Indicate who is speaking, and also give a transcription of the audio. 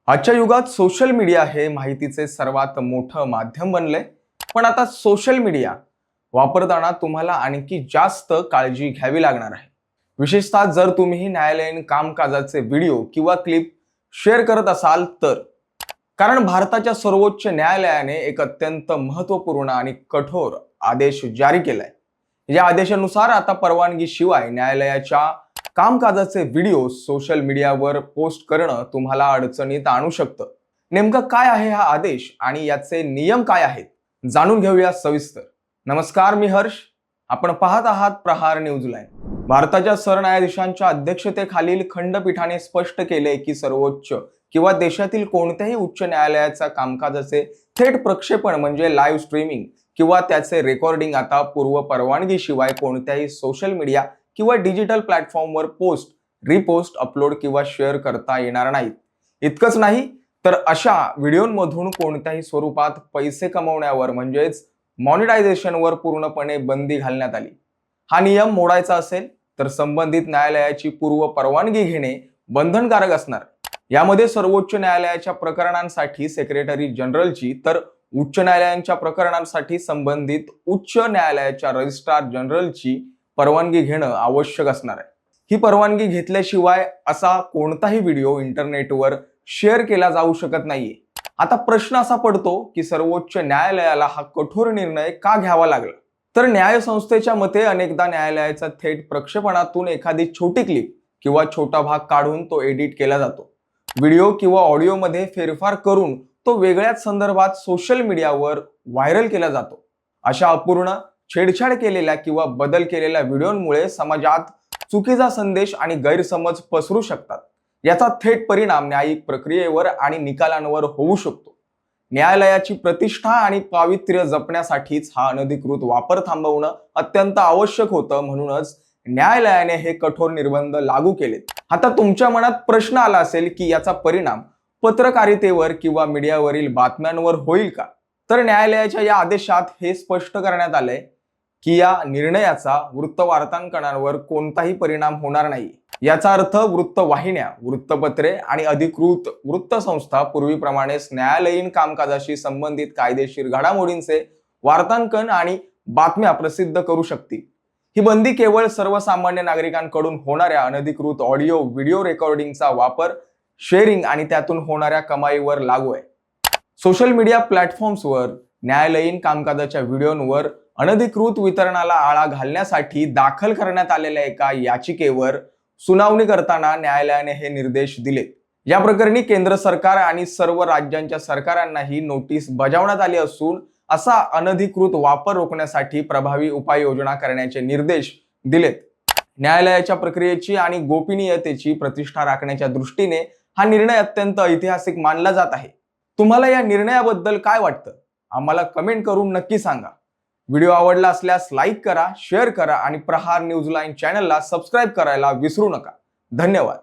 Speaker 1: आजच्या युगात social media हे माहितीचे सर्वात मोठं माध्यम बनले। पण आता सोशल मीडिया वापरताना तुम्हाला आणखी जास्त काळजी घ्यावी लागणार आहे। विशेषतः जर तुम्ही न्यायालयीन कामकाजाचे व्हिडिओ किंवा क्लिप शेअर करत असाल तर। कारण भारताच्या सर्वोच्च न्यायालयाने एक अत्यंत महत्त्वपूर्ण आणि कठोर आदेश जारी केलाय। या आदेशानुसार आता परवानगीशिवाय न्यायालयाच्या कामकाजाचे व्हिडिओ सोशल मीडियावर पोस्ट करणं तुम्हाला अडचणीत आणू शकतं। नेमकं काय आहे हा आदेश आणि याचे नियम काय आहेत जाणून घेऊया सविस्तर। नमस्कार, मी हर्ष, आपण पाहत आहात प्रहार न्यूज लाईन। भारताच्या सरन्यायाधीशांच्या अध्यक्षतेखालील खंडपीठाने स्पष्ट केले की सर्वोच्च किंवा देशातील कोणत्याही उच्च न्यायालयाच्या कामकाजाचे थेट प्रक्षेपण म्हणजे लाईव्ह स्ट्रीमिंग किंवा त्याचे रेकॉर्डिंग आता पूर्व परवानगीशिवाय कोणत्याही सोशल मीडिया किंवा डिजिटल प्लॅटफॉर्मवर पोस्ट, रिपोस्ट, अपलोड किंवा शेअर करता येणार नाहीत। इतकंच नाही तर अशा व्हिडिओंमधून कोणत्याही स्वरूपात पैसे कमवण्यावर म्हणजेच मॉनिटायझेशनवर पूर्णपणे बंदी घालण्यात आली। हा नियम मोडायचा असेल तर संबंधित न्यायालयाची पूर्व परवानगी घेणे बंधनकारक असणार। यामध्ये सर्वोच्च न्यायालयाच्या प्रकरणांसाठी सेक्रेटरी जनरलची तर उच्च न्यायालयांच्या प्रकरणांसाठी संबंधित उच्च न्यायालयाच्या रजिस्ट्रार जनरलची परवानगी घेणं आवश्यक असणार आहे। ही परवानगी घेतल्याशिवाय असा कोणताही व्हिडिओ इंटरनेटवर शेअर केला जाऊ शकत नाहीये। आता प्रश्न असा पडतो की सर्वोच्च न्यायालयाला हा कठोर निर्णय का घ्यावा लागला? तर न्यायसंस्थेच्या मते अनेकदा न्यायालयाच्या थेट प्रक्षेपणातून एखादी छोटी क्लिप किंवा छोटा भाग काढून तो एडिट केला जातो। व्हिडिओ किंवा ऑडिओमध्ये फेरफार करून तो वेगळ्याच संदर्भात सोशल मीडियावर व्हायरल केला जातो। अशा अपूर्ण, छेडछाड केलेल्या किंवा बदल केलेल्या व्हिडिओंमुळे समाजात चुकीचा संदेश आणि गैरसमज पसरू शकतात। याचा थेट परिणाम न्यायिक प्रक्रियेवर आणि निकालांवर होऊ शकतो। न्यायालयाची प्रतिष्ठा आणि पावित्र्य जपण्यासाठीच हा अनधिकृत वापर थांबवणं अत्यंत आवश्यक होतं। म्हणूनच न्यायालयाने हे कठोर निर्बंध लागू केलेत। आता तुमच्या मनात प्रश्न आला असेल की याचा परिणाम पत्रकारितेवर किंवा मीडियावरील बातम्यांवर होईल का? तर न्यायालयाच्या या आदेशात हे स्पष्ट करण्यात आलंय की या निर्णयाचा वृत्तवार्तांकनावर कोणताही परिणाम होणार नाही। याचा अर्थ वृत्तवाहिन्या, वृत्तपत्रे आणि अधिकृत वृत्तसंस्था पूर्वीप्रमाणेच न्यायालयीन कामकाजाशी संबंधित कायदेशीर घडामोडींचे वार्तांकन आणि बातम्या प्रसिद्ध करू शकतील। ही बंदी केवळ सर्वसामान्य नागरिकांकडून होणाऱ्या अनधिकृत ऑडिओ व्हिडिओ रेकॉर्डिंगचा वापर, शेअरिंग आणि त्यातून होणाऱ्या कमाईवर लागू आहे। सोशल मीडिया प्लॅटफॉर्म्सवर न्यायालयीन कामकाजाच्या व्हिडिओंवर अनधिकृत वितरणाला आळा घालण्यासाठी दाखल करण्यात आलेल्या एका याचिकेवर सुनावणी करताना न्यायालयाने हे निर्देश दिले। या प्रकरणी केंद्र सरकार आणि सर्व राज्यांच्या सरकारांनाही नोटीस बजावण्यात आली असून असा अनधिकृत वापर रोखण्यासाठी प्रभावी उपाययोजना करण्याचे निर्देश दिलेत। न्यायालयाच्या प्रक्रियेची आणि गोपनीयतेची प्रतिष्ठा राखण्याच्या दृष्टीने हा निर्णय अत्यंत ऐतिहासिक मानला जात आहे। तुम्हाला या निर्णयाबद्दल काय वाटतं? आम्हाला कमेंट करून नक्की सांगा। व्हिडिओ आवडला असल्यास लाईक करा, शेअर करा आणि प्रहार न्यूज लाईन चॅनलला सबस्क्राईब करायला विसरू नका। धन्यवाद।